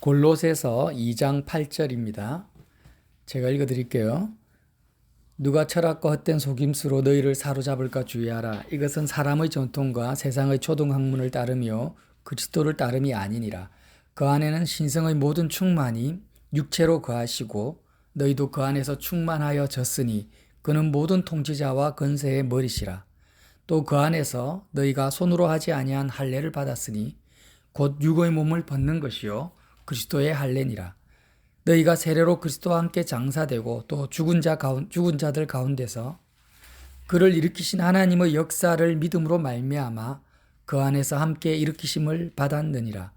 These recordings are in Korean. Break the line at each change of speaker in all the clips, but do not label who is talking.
골로새서 2장 8절입니다. 제가 읽어드릴게요. 누가 철학과 헛된 속임수로 너희를 사로잡을까 주의하라. 이것은 사람의 전통과 세상의 초등학문을 따르며 그리스도를 따름이 아니니라. 그 안에는 신성의 모든 충만이 육체로 거하시고 너희도 그 안에서 충만하여 졌으니 그는 모든 통치자와 권세의 머리시라. 또 그 안에서 너희가 손으로 하지 아니한 할례를 받았으니 곧 육의 몸을 벗는 것이요 그리스도의 할례니라. 너희가 세례로 그리스도와 함께 장사되고 또 죽은 자들 가운데서 그를 일으키신 하나님의 역사를 믿음으로 말미암아 그 안에서 함께 일으키심을 받았느니라.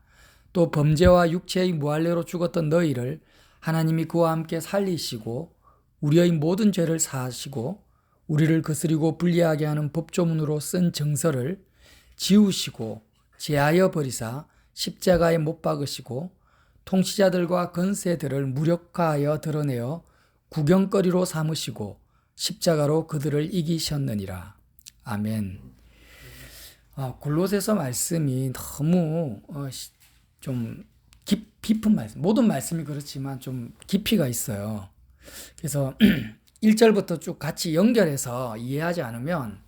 또 범죄와 육체의 무할례로 죽었던 너희를 하나님이 그와 함께 살리시고 우리의 모든 죄를 사하시고 우리를 거스리고 불리하게 하는 법조문으로 쓴 정서를 지우시고 제하여 버리사 십자가에 못 박으시고 통치자들과 권세들을 무력화하여 드러내어 구경거리로 삼으시고 십자가로 그들을 이기셨느니라. 아멘. 골로새서 말씀이 너무 좀 깊은 말씀, 모든 말씀이 그렇지만 좀 깊이가 있어요. 그래서 1절부터 쭉 같이 연결해서 이해하지 않으면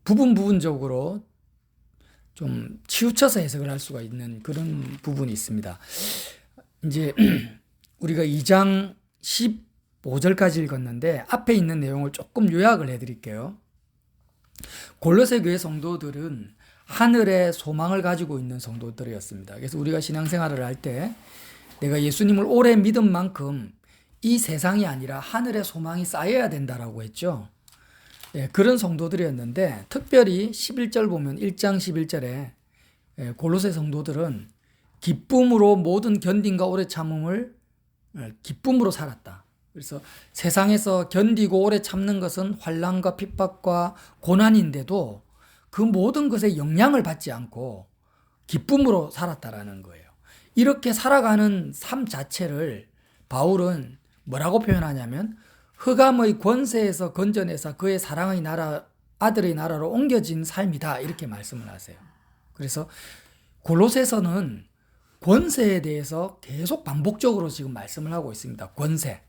부분적으로 좀 치우쳐서 해석을 할 수가 있는 그런 부분이 있습니다. 이제 우리가 2장 15절까지 읽었는데 앞에 있는 내용을 조금 요약을 해드릴게요. 골로새 교회 성도들은 하늘의 소망을 가지고 있는 성도들이었습니다. 그래서 우리가 신앙생활을 할 때 내가 예수님을 오래 믿은 만큼 이 세상이 아니라 하늘의 소망이 쌓여야 된다라고 했죠. 그런 성도들이었는데 특별히 11절 보면 1장 11절에 골로새 성도들은 기쁨으로 모든 견딘과 오래 참음을 기쁨으로 살았다. 그래서 세상에서 견디고 오래 참는 것은 환난과 핍박과 고난인데도 그 모든 것에 영향을 받지 않고 기쁨으로 살았다라는 거예요. 이렇게 살아가는 삶 자체를 바울은 뭐라고 표현하냐면 흑암의 권세에서 건져내서 그의 사랑의 나라, 아들의 나라로 옮겨진 삶이다. 이렇게 말씀을 하세요. 그래서 골로새서는 권세에 대해서 계속 반복적으로 지금 말씀을 하고 있습니다. 권세.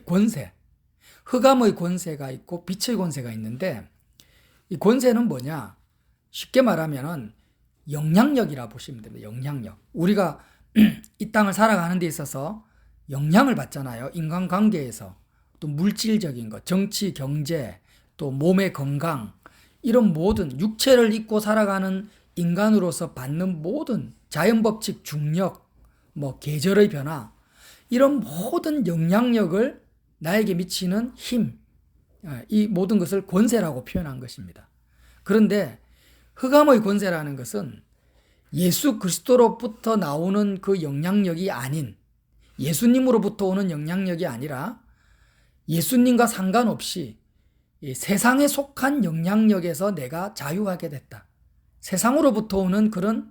권세. 흑암의 권세가 있고 빛의 권세가 있는데 이 권세는 뭐냐? 쉽게 말하면은 영향력이라 보시면 됩니다. 영향력. 우리가 이 땅을 살아가는 데 있어서 영향을 받잖아요. 인간관계에서. 또 물질적인 것, 정치, 경제, 또 몸의 건강, 이런 모든 육체를 입고 살아가는 인간으로서 받는 모든 자연법칙, 중력, 계절의 변화, 이런 모든 영향력을 나에게 미치는 힘, 이 모든 것을 권세라고 표현한 것입니다. 그런데 흑암의 권세라는 것은 예수 그리스도로부터 나오는 그 영향력이 아닌, 예수님으로부터 오는 영향력이 아니라 예수님과 상관없이 세상에 속한 영향력에서 내가 자유하게 됐다. 세상으로부터 오는 그런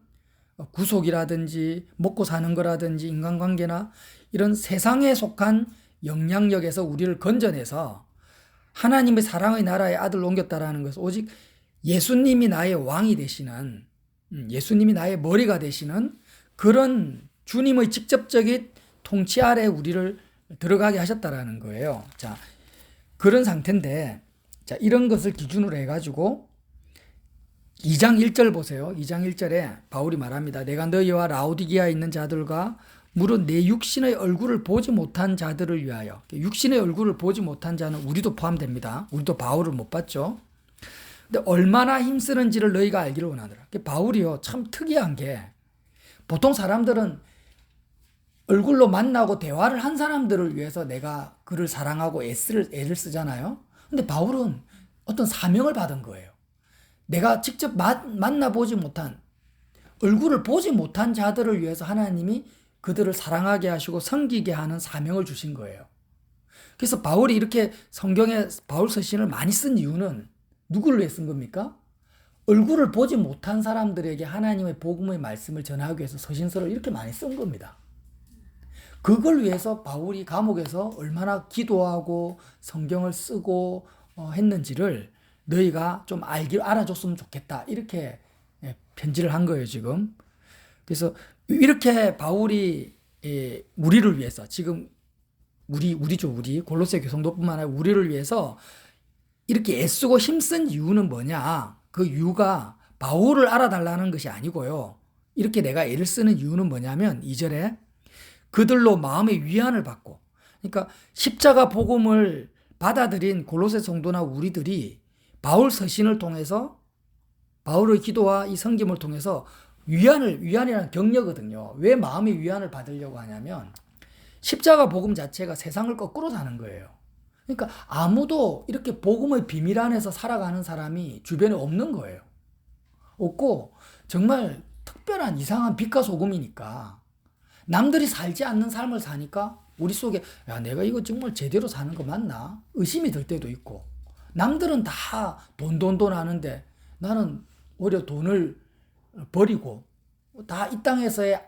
구속이라든지 먹고 사는 거라든지 인간관계나 이런 세상에 속한 영향력에서 우리를 건져내서 하나님의 사랑의 나라의 아들로 옮겼다라는 것은 오직 예수님이 나의 왕이 되시는, 예수님이 나의 머리가 되시는 그런 주님의 직접적인 통치 아래 우리를 들어가게 하셨다라는 거예요. 자, 그런 상태인데, 자, 이런 것을 기준으로 해가지고 2장 1절 보세요. 2장 1절에 바울이 말합니다. 내가 너희와 라오디게아에 있는 자들과 물론 내 육신의 얼굴을 보지 못한 자들을 위하여, 육신의 얼굴을 보지 못한 자는 우리도 포함됩니다. 우리도 바울을 못 봤죠. 근데 얼마나 힘쓰는지를 너희가 알기를 원하더라. 바울이요, 참 특이한 게 보통 사람들은 얼굴로 만나고 대화를 한 사람들을 위해서 내가 그를 사랑하고 애를 쓰잖아요. 근데 바울은 어떤 사명을 받은 거예요. 내가 직접 만나보지 못한, 얼굴을 보지 못한 자들을 위해서 하나님이 그들을 사랑하게 하시고 섬기게 하는 사명을 주신 거예요. 그래서 바울이 이렇게 성경에 바울 서신을 많이 쓴 이유는 누구를 위해 쓴 겁니까? 얼굴을 보지 못한 사람들에게 하나님의 복음의 말씀을 전하기 위해서 서신서를 이렇게 많이 쓴 겁니다. 그걸 위해서 바울이 감옥에서 얼마나 기도하고 성경을 쓰고 했는지를 너희가 좀 알아줬으면 좋겠다. 이렇게 편지를 한 거예요, 지금. 그래서 이렇게 바울이 우리를 위해서 지금 우리 골로새 교성도뿐만 아니라 우리를 위해서 이렇게 애쓰고 힘쓴 이유는 뭐냐? 그 이유가 바울을 알아달라는 것이 아니고요. 이렇게 내가 애를 쓰는 이유는 뭐냐면 2절에 그들로 마음의 위안을 받고, 그러니까 십자가 복음을 받아들인 골로새 성도나 우리들이 바울 서신을 통해서, 바울의 기도와 이 성김을 통해서 위안이라는 격려거든요. 왜 마음의 위안을 받으려고 하냐면 십자가 복음 자체가 세상을 거꾸로 사는 거예요. 그러니까 아무도 이렇게 복음의 비밀 안에서 살아가는 사람이 주변에 없는 거예요. 없고 정말 특별한 이상한 빛과 소금이니까 남들이 살지 않는 삶을 사니까 우리 속에 야, 내가 이거 정말 제대로 사는 거 맞나? 의심이 들 때도 있고, 남들은 다 돈 하는데 나는 오히려 돈을 버리고 다 이 땅에서의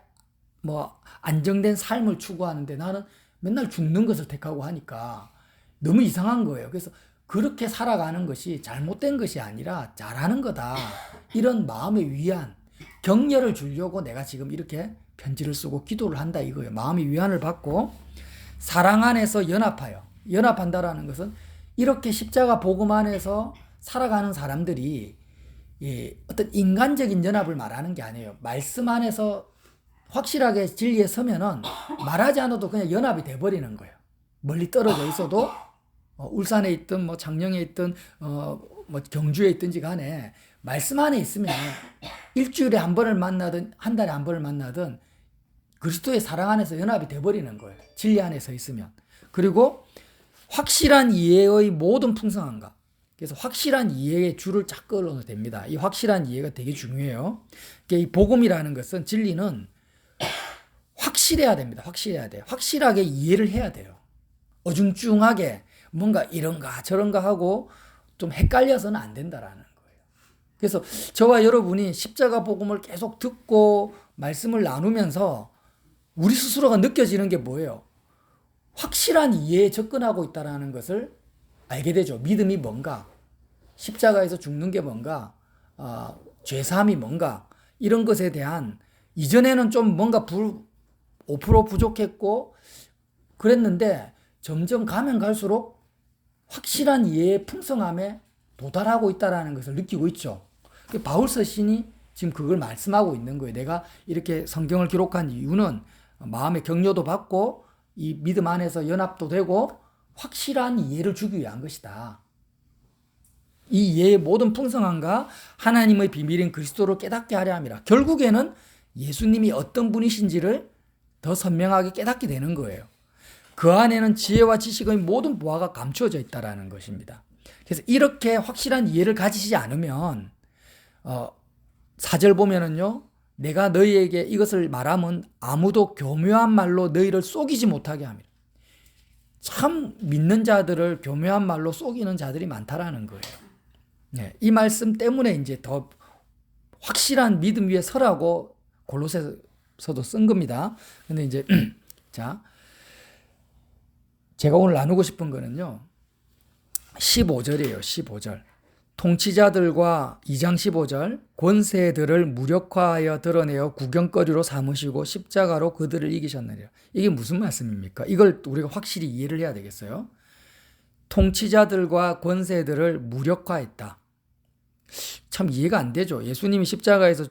뭐 안정된 삶을 추구하는데 나는 맨날 죽는 것을 택하고 하니까 너무 이상한 거예요. 그래서 그렇게 살아가는 것이 잘못된 것이 아니라 잘하는 거다. 이런 마음의 위안, 격려를 주려고 내가 지금 이렇게 편지를 쓰고 기도를 한다 이거예요. 마음의 위안을 받고 사랑 안에서 연합하여. 연합한다라는 것은 이렇게 십자가 복음 안에서 살아가는 사람들이 어떤 인간적인 연합을 말하는 게 아니에요. 말씀 안에서 확실하게 진리에 서면은 말하지 않아도 그냥 연합이 돼버리는 거예요. 멀리 떨어져 있어도 울산에 있든 뭐 창녕에 있든 뭐 경주에 있든지 간에 말씀 안에 있으면 일주일에 한 번을 만나든 한 달에 한 번을 만나든 그리스도의 사랑 안에서 연합이 돼버리는 거예요. 진리 안에 서 있으면. 그리고 확실한 이해의 모든 풍성함과, 그래서 확실한 이해의 줄을 쫙 끌어도 됩니다. 이 확실한 이해가 되게 중요해요. 이 복음이라는 것은, 진리는 확실해야 됩니다. 확실해야 돼요. 확실하게 이해를 해야 돼요. 어중중하게 뭔가 이런가 저런가 하고 좀 헷갈려서는 안 된다라는 거예요. 그래서 저와 여러분이 십자가 복음을 계속 듣고 말씀을 나누면서 우리 스스로가 느껴지는 게 뭐예요? 확실한 이해에 접근하고 있다는 것을 알게 되죠. 믿음이 뭔가, 십자가에서 죽는 게 뭔가, 죄사함이 뭔가, 이런 것에 대한, 이전에는 좀 뭔가 5% 부족했고 그랬는데 점점 가면 갈수록 확실한 이해의 풍성함에 도달하고 있다는 것을 느끼고 있죠. 바울 서신이 지금 그걸 말씀하고 있는 거예요. 내가 이렇게 성경을 기록한 이유는 마음의 격려도 받고 이 믿음 안에서 연합도 되고 확실한 이해를 주기 위한 것이다. 이 이해의 모든 풍성함과 하나님의 비밀인 그리스도를 깨닫게 하려 함이라. 결국에는 예수님이 어떤 분이신지를 더 선명하게 깨닫게 되는 거예요. 그 안에는 지혜와 지식의 모든 보화가 감추어져 있다는 것입니다. 그래서 이렇게 확실한 이해를 가지지 않으면 4절 보면은요, 내가 너희에게 이것을 말하면 아무도 교묘한 말로 너희를 속이지 못하게 합니다. 참 믿는 자들을 교묘한 말로 속이는 자들이 많다라는 거예요. 네, 이 말씀 때문에 이제 더 확실한 믿음 위에 서라고 골로새서도 쓴 겁니다. 근데 이제 자, 제가 오늘 나누고 싶은 거는요, 15절이에요. 15절. 통치자들과 2장 15절, 권세들을 무력화하여 드러내어 구경거리로 삼으시고 십자가로 그들을 이기셨느니라. 이게 무슨 말씀입니까? 이걸 우리가 확실히 이해를 해야 되겠어요. 통치자들과 권세들을 무력화했다. 참 이해가 안 되죠. 예수님이 십자가에서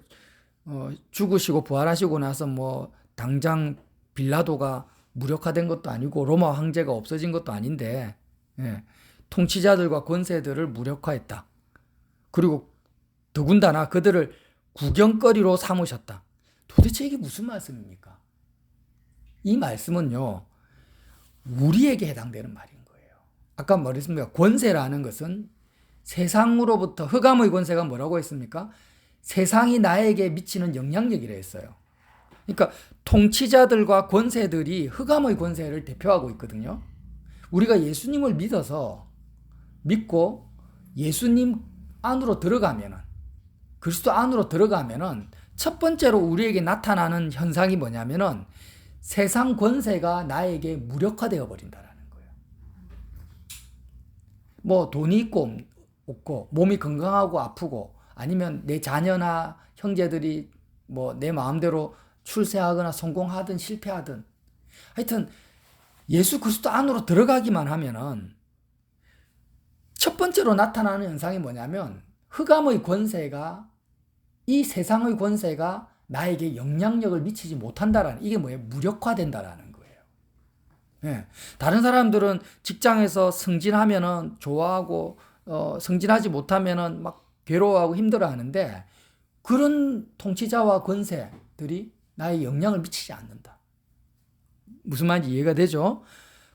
죽으시고 부활하시고 나서 뭐 당장 빌라도가 무력화된 것도 아니고 로마 황제가 없어진 것도 아닌데, 통치자들과 권세들을 무력화했다. 그리고 더군다나 그들을 구경거리로 삼으셨다. 도대체 이게 무슨 말씀입니까? 이 말씀은요, 우리에게 해당되는 말인 거예요. 아까 말했습니다. 권세라는 것은 세상으로부터, 흑암의 권세가 뭐라고 했습니까? 세상이 나에게 미치는 영향력이라 했어요. 그러니까 통치자들과 권세들이 흑암의 권세를 대표하고 있거든요. 우리가 예수님을 믿고 예수님 안으로 들어가면은, 그리스도 안으로 들어가면은 첫 번째로 우리에게 나타나는 현상이 뭐냐면은 세상 권세가 나에게 무력화되어 버린다라는 거예요. 뭐 돈이 있고 없고, 몸이 건강하고 아프고, 아니면 내 자녀나 형제들이 뭐 내 마음대로 출세하거나 성공하든 실패하든 하여튼 예수 그리스도 안으로 들어가기만 하면은 첫 번째로 나타나는 현상이 뭐냐면 흑암의 권세가 이 세상의 권세가 나에게 영향력을 미치지 못한다라는 이게 뭐예요? 무력화된다라는 거예요. 예. 다른 사람들은 직장에서 승진하면은 좋아하고 승진하지 못하면은 막 괴로워하고 힘들어하는데 그런 통치자와 권세들이 나의 영향을 미치지 않는다. 무슨 말인지 이해가 되죠?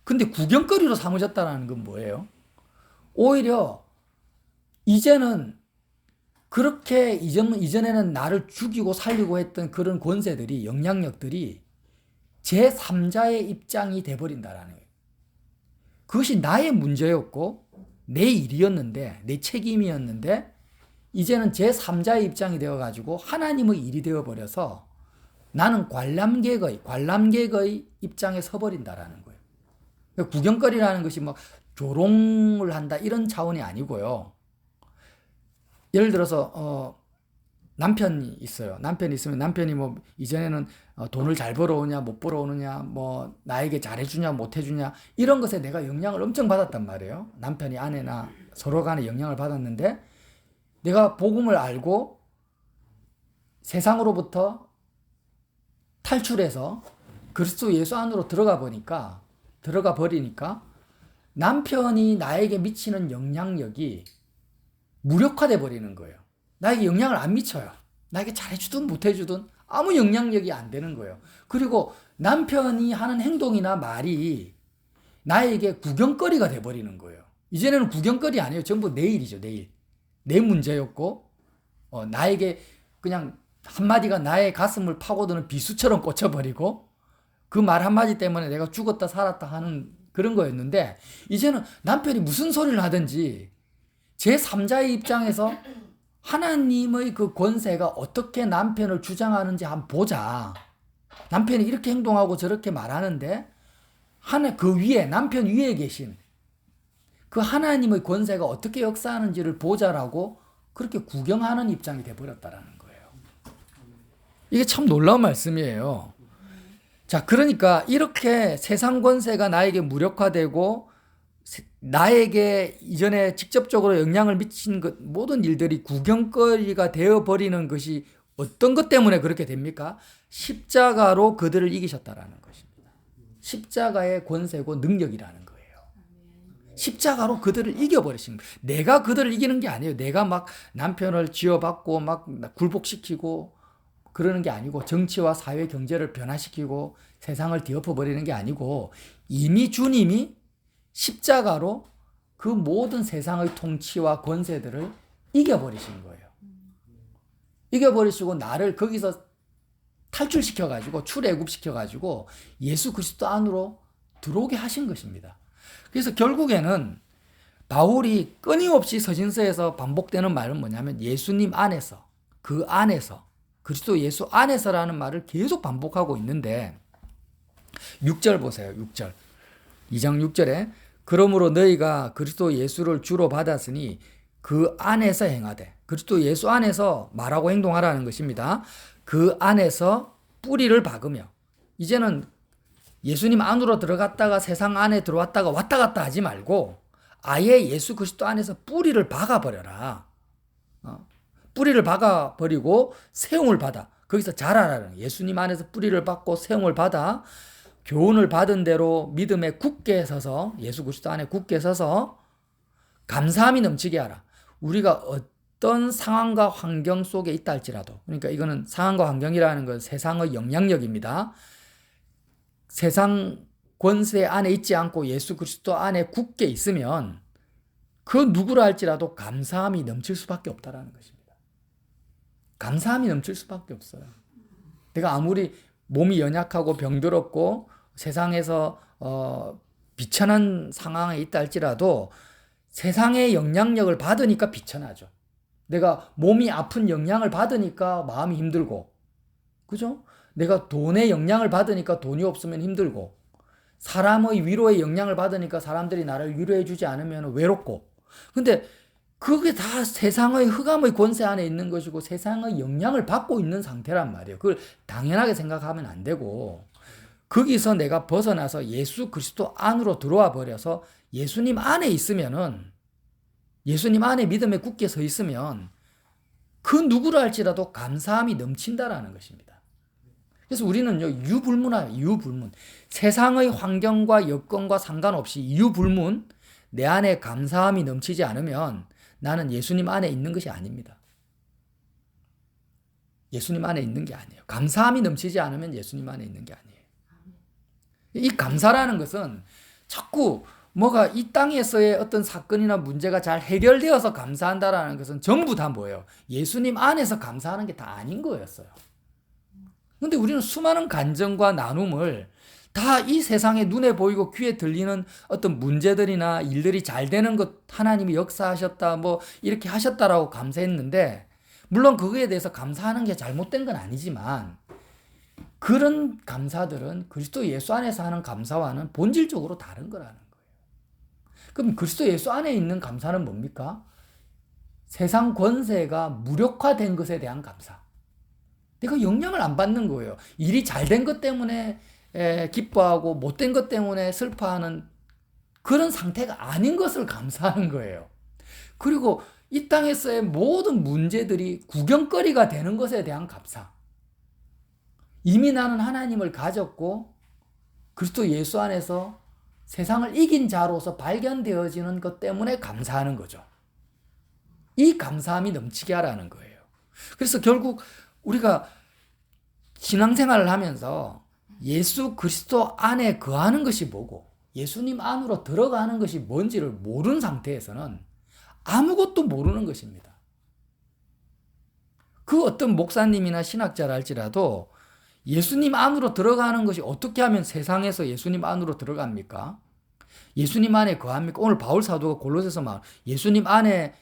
근데 구경거리로 삼으셨다는 건 뭐예요? 오히려 이제는 그렇게 이전에는 나를 죽이고 살리고 했던 그런 권세들이 영향력들이 제3자의 입장이 돼버린다라는 거예요. 그것이 나의 문제였고 내 일이었는데 내 책임이었는데 이제는 제3자의 입장이 되어가지고 하나님의 일이 되어버려서 나는 관람객의 입장에 서버린다라는 거예요. 그러니까 구경거리라는 것이 뭐 조롱을 한다 이런 차원이 아니고요. 예를 들어서 남편이 있어요. 남편이 있으면 남편이 뭐 이전에는 돈을 잘 벌어오냐 못 벌어오느냐 뭐 나에게 잘해주냐 못해주냐 이런 것에 내가 영향을 엄청 받았단 말이에요. 남편이 아내나 서로 간에 영향을 받았는데 내가 복음을 알고 세상으로부터 탈출해서 그리스도 예수 안으로 들어가 버리니까 남편이 나에게 미치는 영향력이 무력화돼 버리는 거예요. 나에게 영향을 안 미쳐요. 나에게 잘해주든 못해주든 아무 영향력이 안 되는 거예요. 그리고 남편이 하는 행동이나 말이 나에게 구경거리가 돼 버리는 거예요. 이제는 구경거리 아니에요. 전부 내 일이죠. 내 문제였고 나에게 그냥 한마디가 나의 가슴을 파고드는 비수처럼 꽂혀버리고 그 말 한마디 때문에 내가 죽었다 살았다 하는 그런 거였는데 이제는 남편이 무슨 소리를 하든지 제3자의 입장에서 하나님의 그 권세가 어떻게 남편을 주장하는지 한번 보자. 남편이 이렇게 행동하고 저렇게 말하는데 그 위에 남편 위에 계신 그 하나님의 권세가 어떻게 역사하는지를 보자라고 그렇게 구경하는 입장이 돼버렸다라는 거예요. 이게 참 놀라운 말씀이에요. 자, 그러니까 이렇게 세상 권세가 나에게 무력화되고 나에게 이전에 직접적으로 영향을 미친 모든 일들이 구경거리가 되어버리는 것이 어떤 것 때문에 그렇게 됩니까? 십자가로 그들을 이기셨다라는 것입니다. 십자가의 권세고 능력이라는 거예요. 십자가로 그들을 이겨버리신 거예요. 내가 그들을 이기는 게 아니에요. 내가 막 남편을 쥐어받고 막 굴복시키고 그러는 게 아니고 정치와 사회 경제를 변화시키고 세상을 뒤엎어버리는 게 아니고 이미 주님이 십자가로 그 모든 세상의 통치와 권세들을 이겨버리신 거예요. 이겨버리시고 나를 거기서 탈출시켜가지고 출애굽시켜가지고 예수 그리스도 안으로 들어오게 하신 것입니다. 그래서 결국에는 바울이 끊임없이 서신서에서 반복되는 말은 뭐냐면 예수님 안에서 그 안에서 그리스도 예수 안에서라는 말을 계속 반복하고 있는데 6절 보세요. 6절 2장 6절에 그러므로 너희가 그리스도 예수를 주로 받았으니 그 안에서 행하되 그리스도 예수 안에서 말하고 행동하라는 것입니다. 그 안에서 뿌리를 박으며 이제는 예수님 안으로 들어갔다가 세상 안에 들어왔다가 왔다 갔다 하지 말고 아예 예수 그리스도 안에서 뿌리를 박아버려라. 뿌리를 박아버리고 세움을 받아. 거기서 자라라는 예수님 안에서 뿌리를 받고 세움을 받아 교훈을 받은 대로 믿음에 굳게 서서 예수 그리스도 안에 굳게 서서 감사함이 넘치게 하라. 우리가 어떤 상황과 환경 속에 있다 할지라도 그러니까 이거는 상황과 환경이라는 건 세상의 영향력입니다. 세상 권세 안에 있지 않고 예수 그리스도 안에 굳게 있으면 그 누구라 할지라도 감사함이 넘칠 수밖에 없다라는 것입니다. 감사함이 넘칠 수밖에 없어요. 내가 아무리 몸이 연약하고 병들었고 세상에서 비천한 상황에 있다 할지라도 세상의 영향력을 받으니까 비천하죠. 내가 몸이 아픈 영향을 받으니까 마음이 힘들고, 그죠? 내가 돈의 영향을 받으니까 돈이 없으면 힘들고, 사람의 위로의 영향을 받으니까 사람들이 나를 위로해 주지 않으면 외롭고. 근데 그게 다 세상의 흑암의 권세 안에 있는 것이고 세상의 영향을 받고 있는 상태란 말이에요. 그걸 당연하게 생각하면 안 되고 거기서 내가 벗어나서 예수 그리스도 안으로 들어와 버려서 예수님 안에 있으면은 예수님 안에 믿음에 굳게 서 있으면 그 누구를 할지라도 감사함이 넘친다라는 것입니다. 그래서 우리는요, 유불문. 세상의 환경과 여건과 상관없이 유불문, 내 안에 감사함이 넘치지 않으면 나는 예수님 안에 있는 것이 아닙니다. 예수님 안에 있는 게 아니에요. 감사함이 넘치지 않으면 예수님 안에 있는 게 아니에요. 이 감사라는 것은 자꾸 뭐가 이 땅에서의 어떤 사건이나 문제가 잘 해결되어서 감사한다라는 것은 전부 다 뭐예요? 예수님 안에서 감사하는 게 다 아닌 거였어요. 근데 우리는 수많은 간증과 나눔을 다 이 세상에 눈에 보이고 귀에 들리는 어떤 문제들이나 일들이 잘 되는 것, 하나님이 역사하셨다, 뭐 이렇게 하셨다라고 감사했는데, 물론 그거에 대해서 감사하는 게 잘못된 건 아니지만 그런 감사들은 그리스도 예수 안에서 하는 감사와는 본질적으로 다른 거라는 거예요. 그럼 그리스도 예수 안에 있는 감사는 뭡니까? 세상 권세가 무력화된 것에 대한 감사. 내가 영향을 안 받는 거예요. 일이 잘 된 것 때문에 기뻐하고 못된 것 때문에 슬퍼하는 그런 상태가 아닌 것을 감사하는 거예요. 그리고 이 땅에서의 모든 문제들이 구경거리가 되는 것에 대한 감사. 이미 나는 하나님을 가졌고 그리스도 예수 안에서 세상을 이긴 자로서 발견되어지는 것 때문에 감사하는 거죠. 이 감사함이 넘치게 하라는 거예요. 그래서 결국 우리가 신앙생활을 하면서 예수 그리스도 안에 거하는 것이 뭐고 예수님 안으로 들어가는 것이 뭔지를 모르는 상태에서는 아무것도 모르는 것입니다. 그 어떤 목사님이나 신학자랄지라도 예수님 안으로 들어가는 것이 어떻게 하면 세상에서 예수님 안으로 들어갑니까? 예수님 안에 거합니까? 오늘 바울 사도가 골로새서 말 예수님 안에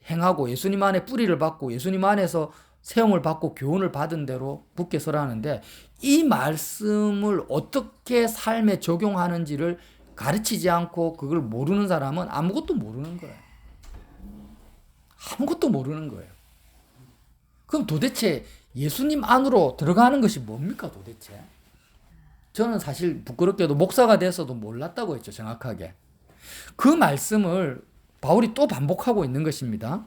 행하고 예수님 안에 뿌리를 받고 예수님 안에서 세움을 받고 교훈을 받은 대로 굳게 서라는데 이 말씀을 어떻게 삶에 적용하는지를 가르치지 않고 그걸 모르는 사람은 아무것도 모르는 거예요. 아무것도 모르는 거예요. 그럼 도대체 예수님 안으로 들어가는 것이 뭡니까 도대체? 저는 사실 부끄럽게도 목사가 돼서도 몰랐다고 했죠. 정확하게. 그 말씀을 바울이 또 반복하고 있는 것입니다.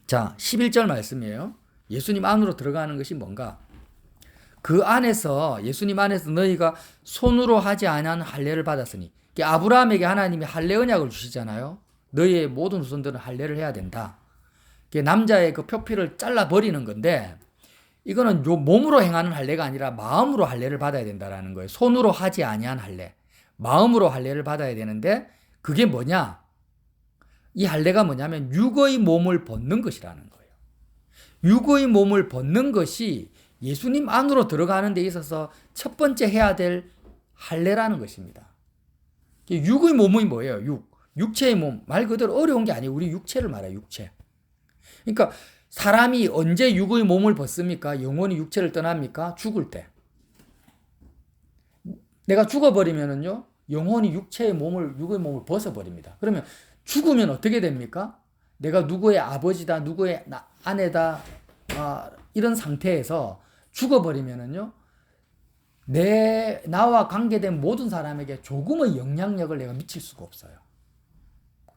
자, 11절 말씀이에요. 예수님 안으로 들어가는 것이 뭔가? 그 안에서 예수님 안에서 너희가 손으로 하지 아니한 할례를 받았으니 아브라함에게 하나님이 할례 언약을 주시잖아요. 너희의 모든 후손들은 할례를 해야 된다. 남자의 그 표피를 잘라버리는 건데 이거는 요 몸으로 행하는 할례가 아니라 마음으로 할례를 받아야 된다라는 거예요. 손으로 하지 아니한 할례. 마음으로 할례를 받아야 되는데 그게 뭐냐? 이 할례가 뭐냐면 육의 몸을 벗는 것이라는 거예요. 육의 몸을 벗는 것이 예수님 안으로 들어가는 데 있어서 첫 번째 해야 될 할례라는 것입니다. 육의 몸이 뭐예요? 육체의 몸. 말 그대로 어려운 게 아니에요. 우리 육체를 말해요. 육체. 그러니까 사람이 언제 육의 몸을 벗습니까? 영혼이 육체를 떠납니까? 죽을 때. 내가 죽어버리면은요, 영혼이 육의 몸을 벗어버립니다. 그러면 죽으면 어떻게 됩니까? 내가 누구의 아버지다, 누구의 아내다, 이런 상태에서 죽어버리면은요, 나와 관계된 모든 사람에게 조금의 영향력을 내가 미칠 수가 없어요.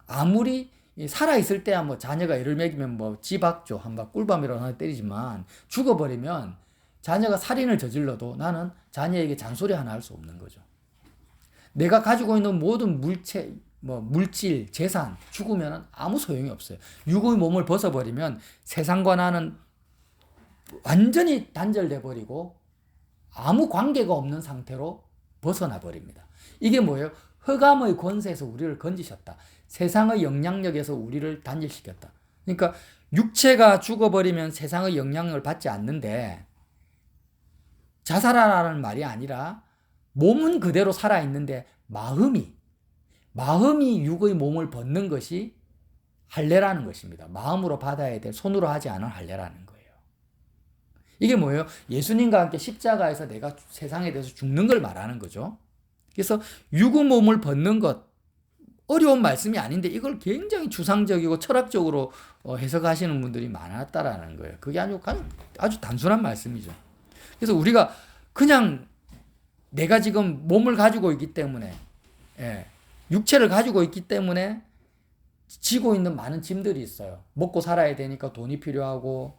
아무리 살아있을 때야 뭐 자녀가 애를 먹이면 뭐 지박조, 한박 꿀밤이라고 하나 때리지만 죽어버리면 자녀가 살인을 저질러도 나는 자녀에게 잔소리 하나 할 수 없는 거죠. 내가 가지고 있는 모든 물질, 재산 죽으면 아무 소용이 없어요. 육의 몸을 벗어버리면 세상과 나는 완전히 단절돼 버리고 아무 관계가 없는 상태로 벗어나 버립니다. 이게 뭐예요? 흑암의 권세에서 우리를 건지셨다. 세상의 영향력에서 우리를 단절시켰다. 그러니까 육체가 죽어버리면 세상의 영향력을 받지 않는데 자살하라는 말이 아니라 몸은 그대로 살아있는데 마음이 육의 몸을 벗는 것이 할례라는 것입니다. 마음으로 받아야 될 손으로 하지 않은 할례라는 거예요. 이게 뭐예요? 예수님과 함께 십자가에서 내가 세상에 대해서 죽는 걸 말하는 거죠. 그래서 육의 몸을 벗는 것, 어려운 말씀이 아닌데 이걸 굉장히 추상적이고 철학적으로 해석하시는 분들이 많았다라는 거예요. 그게 아주 단순한 말씀이죠. 그래서 우리가 그냥 내가 지금 몸을 가지고 있기 때문에, 예, 육체를 가지고 있기 때문에 지고 있는 많은 짐들이 있어요. 먹고 살아야 되니까 돈이 필요하고,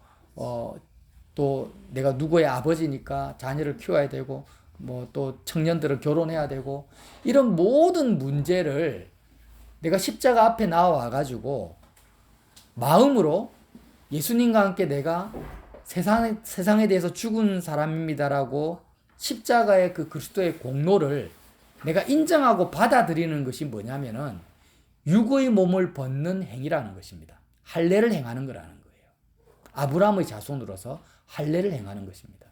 또 내가 누구의 아버지니까 자녀를 키워야 되고, 뭐 또 청년들을 결혼해야 되고, 이런 모든 문제를 내가 십자가 앞에 나와 가지고 마음으로 예수님과 함께 내가 세상에 대해서 죽은 사람입니다라고 십자가의 그 그리스도의 공로를 내가 인정하고 받아들이는 것이 뭐냐면은 육의 몸을 벗는 행위라는 것입니다. 할례를 행하는 거라는 거예요. 아브라함의 자손으로서 할례를 행하는 것입니다.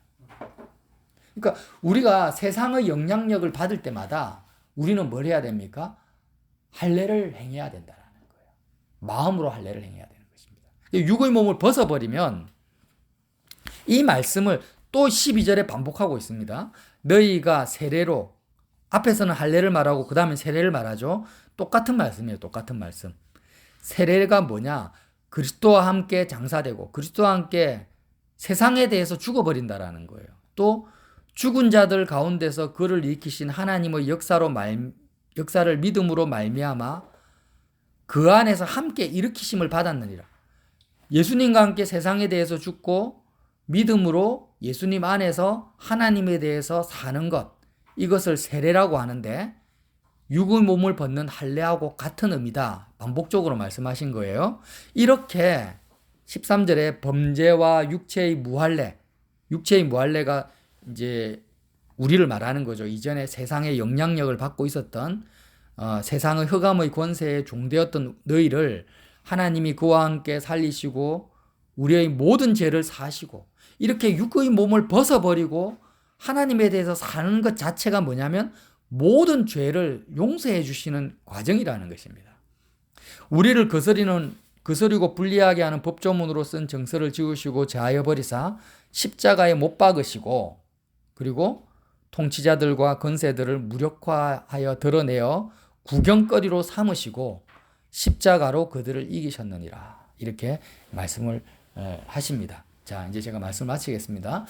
그러니까 우리가 세상의 영향력을 받을 때마다 우리는 뭘 해야 됩니까? 할례를 행해야 된다는 거예요. 마음으로 할례를 행해야 되는 것입니다. 육의 몸을 벗어버리면 이 말씀을 또 12절에 반복하고 있습니다. 너희가 세례로, 앞에서는 할례를 말하고 그 다음에 세례를 말하죠. 똑같은 말씀이에요. 똑같은 말씀. 세례가 뭐냐? 그리스도와 함께 장사되고 그리스도와 함께 세상에 대해서 죽어버린다라는 거예요. 또 죽은 자들 가운데서 그를 일으키신 하나님의 역사를 믿음으로 말미암아 그 안에서 함께 일으키심을 받았느니라. 예수님과 함께 세상에 대해서 죽고 믿음으로 예수님 안에서 하나님에 대해서 사는 것, 이것을 세례라고 하는데 육의 몸을 벗는 할례하고 같은 의미다. 반복적으로 말씀하신 거예요. 이렇게 13절에 범죄와 육체의 무할례가 이제 우리를 말하는 거죠. 이전에 세상의 영향력을 받고 있었던 세상의 흑암의 권세에 종되었던 너희를 하나님이 그와 함께 살리시고 우리의 모든 죄를 사시고 이렇게 육의 몸을 벗어버리고 하나님에 대해서 사는 것 자체가 뭐냐면 모든 죄를 용서해 주시는 과정이라는 것입니다. 우리를 거스리고 불리하게 하는 법조문으로 쓴 정서를 지우시고 제하여 버리사 십자가에 못 박으시고 그리고 통치자들과 권세들을 무력화하여 드러내어 구경거리로 삼으시고 십자가로 그들을 이기셨느니라. 이렇게 말씀을 하십니다. 자, 이제 제가 말씀 마치겠습니다.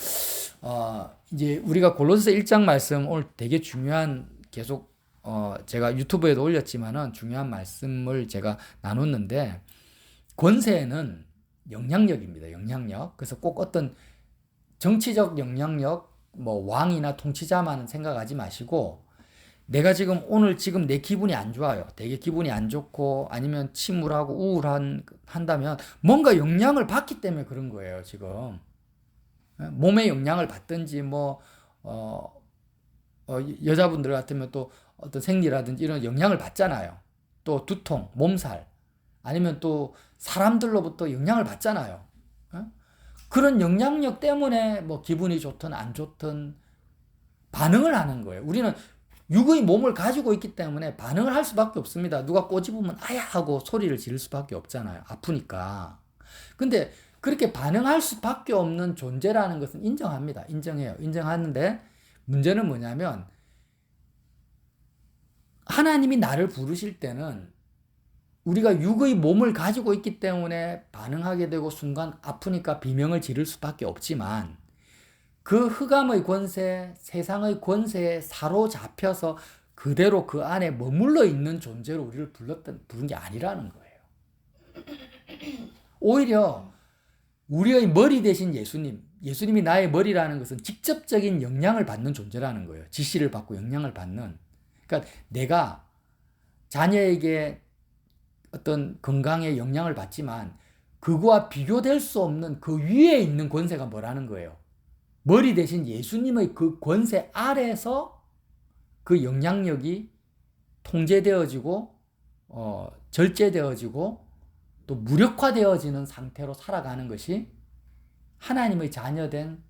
이제 우리가 골로새서 1장 말씀 오늘 되게 중요한 계속 제가 유튜브에도 올렸지만은 중요한 말씀을 제가 나눴는데 권세는 영향력입니다. 영향력. 그래서 꼭 어떤 정치적 영향력 뭐 왕이나 통치자만 생각하지 마시고 내가 오늘 내 기분이 안 좋아요. 되게 기분이 안 좋고 아니면 침울하고 한다면 뭔가 영향을 받기 때문에 그런 거예요, 지금. 몸에 영향을 받든지 여자분들 같으면 또 어떤 생리라든지 이런 영향을 받잖아요. 또 두통, 몸살 아니면 또 사람들로부터 영향을 받잖아요. 그런 영향력 때문에 기분이 좋든 안 좋든 반응을 하는 거예요. 우리는 육의 몸을 가지고 있기 때문에 반응을 할 수밖에 없습니다. 누가 꼬집으면 아야 하고 소리를 지를 수밖에 없잖아요. 아프니까. 근데 그렇게 반응할 수밖에 없는 존재라는 것은 인정합니다. 인정해요. 인정하는데 문제는 뭐냐면 하나님이 나를 부르실 때는 우리가 육의 몸을 가지고 있기 때문에 반응하게 되고 순간 아프니까 비명을 지를 수밖에 없지만 그 흑암의 권세, 세상의 권세에 사로잡혀서 그대로 그 안에 머물러 있는 존재로 우리를 부른 게 아니라는 거예요. 오히려 우리의 머리 대신 예수님이 나의 머리라는 것은 직접적인 영향을 받는 존재라는 거예요. 지시를 받고 영향을 받는. 그러니까 내가 자녀에게 어떤 건강에 영향을 받지만 그거와 비교될 수 없는 그 위에 있는 권세가 뭐라는 거예요. 머리 대신 예수님의 그 권세 아래서 그 영향력이 통제되어지고 절제되어지고 또 무력화되어지는 상태로 살아가는 것이 하나님의 자녀된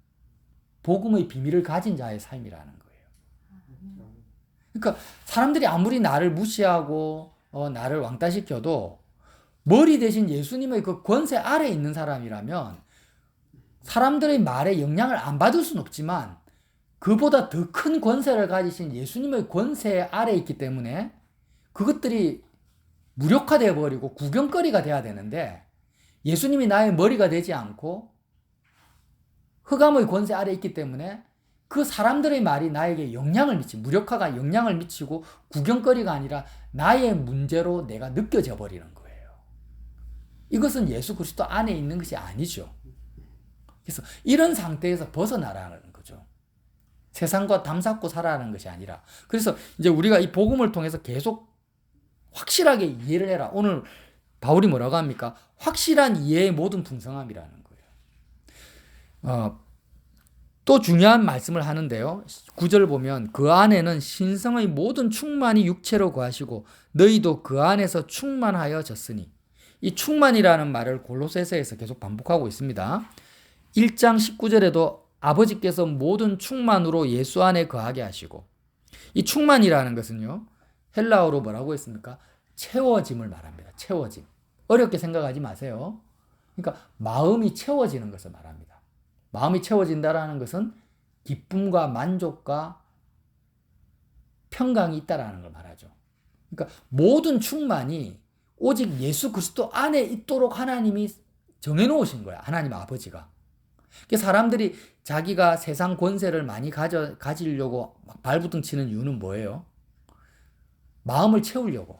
복음의 비밀을 가진 자의 삶이라는 거예요. 그러니까 사람들이 아무리 나를 무시하고 나를 왕따시켜도 머리 대신 예수님의 그 권세 아래에 있는 사람이라면 사람들의 말에 영향을 안 받을 수는 없지만 그보다 더 큰 권세를 가지신 예수님의 권세 아래에 있기 때문에 그것들이 무력화되어 버리고 구경거리가 돼야 되는데 예수님이 나의 머리가 되지 않고 흑암의 권세 아래 있기 때문에 그 사람들의 말이 나에게 영향을 미치고 무력화가 영향을 미치고 구경거리가 아니라 나의 문제로 내가 느껴져 버리는 거예요. 이것은 예수 그리스도 안에 있는 것이 아니죠. 그래서 이런 상태에서 벗어나라는 거죠. 세상과 담쌓고 살아가는 것이 아니라. 그래서 이제 우리가 이 복음을 통해서 계속 확실하게 이해를 해라. 오늘 바울이 뭐라고 합니까? 확실한 이해의 모든 풍성함이라는 거예요. 또 중요한 말씀을 하는데요. 9절 보면 그 안에는 신성의 모든 충만이 육체로 거하시고 너희도 그 안에서 충만하여졌으니, 이 충만이라는 말을 골로새서에서 계속 반복하고 있습니다. 1장 19절에도 아버지께서 모든 충만으로 예수 안에 거하게 하시고, 이 충만이라는 것은요, 헬라어로 뭐라고 했습니까? 채워짐을 말합니다. 채워짐. 어렵게 생각하지 마세요. 그러니까 마음이 채워지는 것을 말합니다. 마음이 채워진다라는 것은 기쁨과 만족과 평강이 있다라는 걸 말하죠. 그러니까 모든 충만이 오직 예수 그리스도 안에 있도록 하나님이 정해놓으신 거야. 하나님 아버지가. 사람들이 자기가 세상 권세를 많이 가지려고 막 발부둥 치는 이유는 뭐예요? 마음을 채우려고.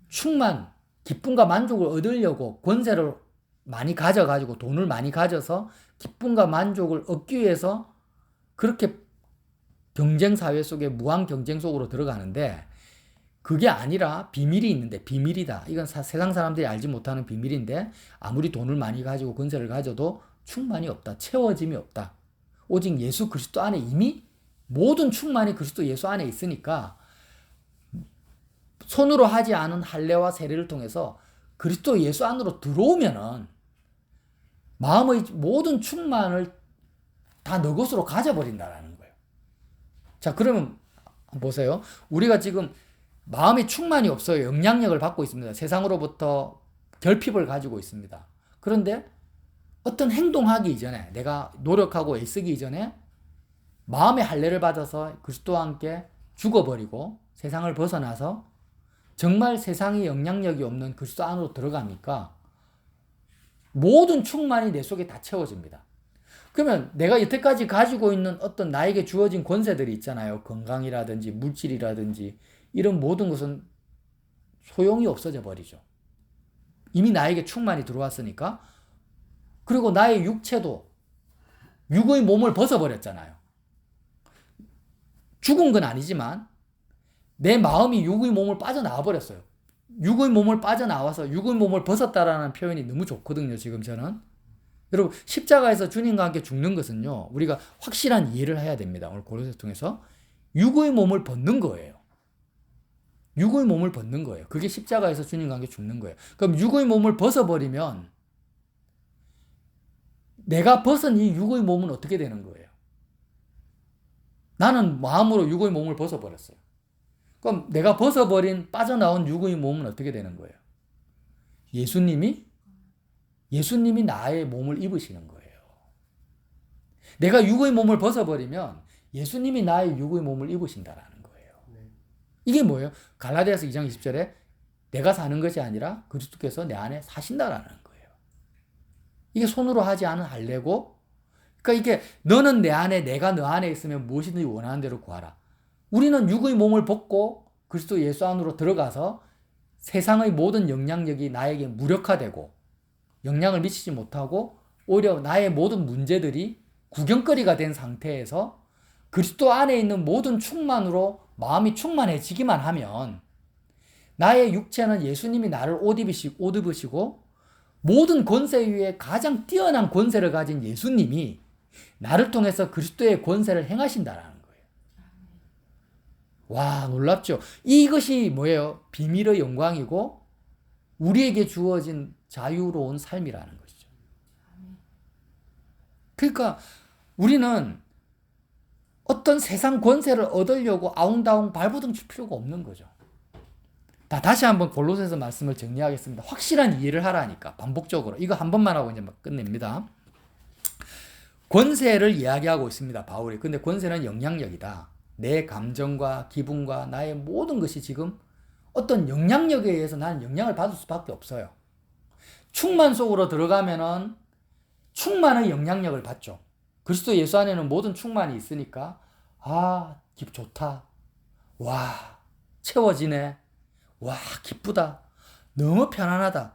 충만, 기쁨과 만족을 얻으려고 권세를 많이 가져가지고 돈을 많이 가져서 기쁨과 만족을 얻기 위해서 그렇게 경쟁사회 속에 무한 경쟁 속으로 들어가는데, 그게 아니라 비밀이 있는데, 비밀이다. 이건 세상 사람들이 알지 못하는 비밀인데, 아무리 돈을 많이 가지고 권세를 가져도 충만이 없다. 채워짐이 없다. 오직 예수 그리스도 안에 이미 모든 충만이 그리스도 예수 안에 있으니까 손으로 하지 않은 할례와 세례를 통해서 그리스도 예수 안으로 들어오면은 마음의 모든 충만을 다 너 것으로 가져버린다라는 거예요. 자, 그러면 보세요. 우리가 지금 마음이 충만이 없어요. 영향력을 받고 있습니다. 세상으로부터 결핍을 가지고 있습니다. 그런데 어떤 행동하기 이전에, 내가 노력하고 애쓰기 이전에 마음의 할례를 받아서 그리스도와 함께 죽어버리고 세상을 벗어나서 정말 세상에 영향력이 없는 그리스도 안으로 들어가니까 모든 충만이 내 속에 다 채워집니다. 그러면 내가 여태까지 가지고 있는 어떤 나에게 주어진 권세들이 있잖아요. 건강이라든지 물질이라든지 이런 모든 것은 소용이 없어져 버리죠. 이미 나에게 충만이 들어왔으니까. 그리고 나의 육체도 육의 몸을 벗어버렸잖아요. 죽은 건 아니지만 내 마음이 육의 몸을 빠져나와 버렸어요. 육의 몸을 빠져나와서 육의 몸을 벗었다라는 표현이 너무 좋거든요. 지금 저는. 여러분, 십자가에서 주님과 함께 죽는 것은요, 우리가 확실한 이해를 해야 됩니다. 오늘 고린도서 통해서 육의 몸을 벗는 거예요. 육의 몸을 벗는 거예요. 그게 십자가에서 주님과 함께 죽는 거예요. 그럼 육의 몸을 벗어버리면 내가 벗은 이 육의 몸은 어떻게 되는 거예요? 나는 마음으로 육의 몸을 벗어버렸어요. 그럼 내가 벗어버린 빠져나온 육의 몸은 어떻게 되는 거예요? 예수님이 나의 몸을 입으시는 거예요. 내가 육의 몸을 벗어버리면 예수님이 나의 육의 몸을 입으신다라는 거예요. 이게 뭐예요? 갈라디아서 2장 20절에 내가 사는 것이 아니라 그리스도께서 내 안에 사신다라는 거예요. 이게 손으로 하지 않은 할례고, 그러니까 이게 너는 내 안에, 내가 너 안에 있으면 무엇이든지 원하는 대로 구하라. 우리는 육의 몸을 벗고 그리스도 예수 안으로 들어가서 세상의 모든 영향력이 나에게 무력화되고 영향을 미치지 못하고 오히려 나의 모든 문제들이 구경거리가 된 상태에서 그리스도 안에 있는 모든 충만으로 마음이 충만해지기만 하면 나의 육체는 예수님이 나를 옷 입으시고 모든 권세 위에 가장 뛰어난 권세를 가진 예수님이 나를 통해서 그리스도의 권세를 행하신다라는 거예요. 와, 놀랍죠? 이것이 뭐예요? 비밀의 영광이고 우리에게 주어진 자유로운 삶이라는 것이죠. 그러니까 우리는 어떤 세상 권세를 얻으려고 아웅다웅 발버둥 칠 필요가 없는 거죠. 다시 한번 골로새서 말씀을 정리하겠습니다. 확실한 이해를 하라니까, 반복적으로. 이거 한 번만 하고 이제 막 끝냅니다. 권세를 이야기하고 있습니다, 바울이. 근데 권세는 영향력이다. 내 감정과 기분과 나의 모든 것이 지금 어떤 영향력에 의해서 나는 영향을 받을 수밖에 없어요. 충만 속으로 들어가면은 충만의 영향력을 받죠. 그리스도 예수 안에는 모든 충만이 있으니까 기분 좋다. 와, 채워지네. 와, 기쁘다. 너무 편안하다.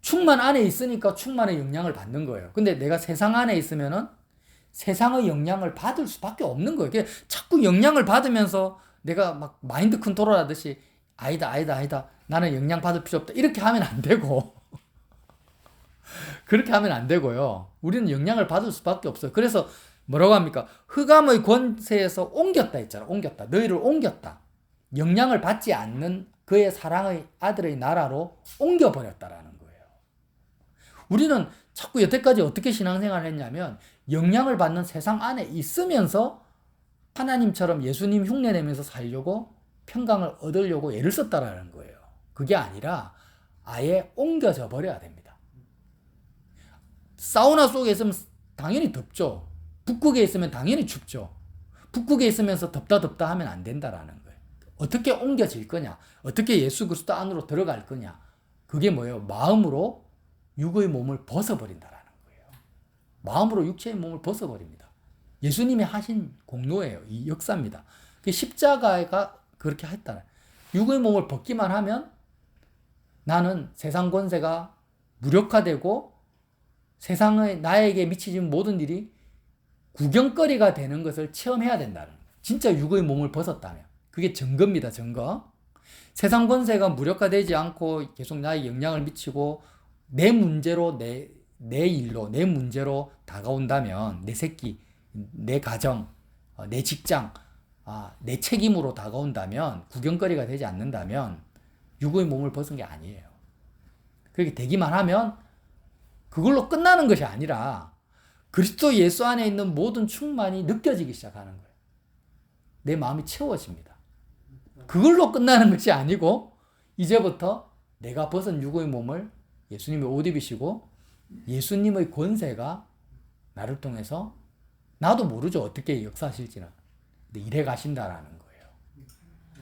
충만 안에 있으니까 충만의 영향을 받는 거예요. 근데 내가 세상 안에 있으면은 세상의 영향을 받을 수밖에 없는 거예요. 자꾸 영향을 받으면서 내가 막 마인드 컨트롤 하듯이 아니다. 나는 영향 받을 필요 없다. 이렇게 하면 안 되고. 그렇게 하면 안 되고요. 우리는 영향을 받을 수밖에 없어요. 그래서 뭐라고 합니까? 흑암의 권세에서 옮겼다 했잖아. 옮겼다. 너희를 옮겼다. 영향을 받지 않는 그의 사랑의 아들의 나라로 옮겨버렸다라는 거예요. 우리는 자꾸 여태까지 어떻게 신앙생활을 했냐면 영향을 받는 세상 안에 있으면서 하나님처럼 예수님 흉내내면서 살려고 평강을 얻으려고 애를 썼다라는 거예요. 그게 아니라 아예 옮겨져 버려야 됩니다. 사우나 속에 있으면 당연히 덥죠. 북극에 있으면 당연히 춥죠. 북극에 있으면서 덥다 하면 안 된다라는 거예요. 어떻게 옮겨질 거냐? 어떻게 예수 그리스도 안으로 들어갈 거냐? 그게 뭐예요? 마음으로 육의 몸을 벗어버린다라는 거예요. 마음으로 육체의 몸을 벗어버립니다. 예수님이 하신 공로예요. 이 역사입니다. 십자가가 그렇게 했다. 육의 몸을 벗기만 하면 나는 세상 권세가 무력화되고 세상에 나에게 미치는 모든 일이 구경거리가 되는 것을 체험해야 된다는 거예요. 진짜 육의 몸을 벗었다면. 그게 증거입니다. 증거. 세상 권세가 무력화되지 않고 계속 나에게 영향을 미치고 내 문제로 내 일로 내 문제로 다가온다면 내 새끼, 내 가정, 내 직장, 내 책임으로 다가온다면 구경거리가 되지 않는다면 육의 몸을 벗은 게 아니에요. 그렇게 되기만 하면 그걸로 끝나는 것이 아니라 그리스도 예수 안에 있는 모든 충만이 느껴지기 시작하는 거예요. 내 마음이 채워집니다. 그걸로 끝나는 것이 아니고 이제부터 내가 벗은 육의 몸을 예수님이 옷 입으시고 예수님의 권세가 나를 통해서 나도 모르죠. 어떻게 역사하실지는. 근데 일해 가신다라는 거예요.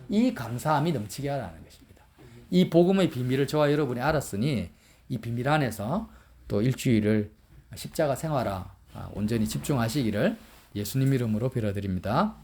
이 감사함이 넘치게 하라는 것입니다. 이 복음의 비밀을 저와 여러분이 알았으니 이 비밀 안에서 또 일주일을 십자가 생활화 온전히 집중하시기를 예수님 이름으로 빌어드립니다.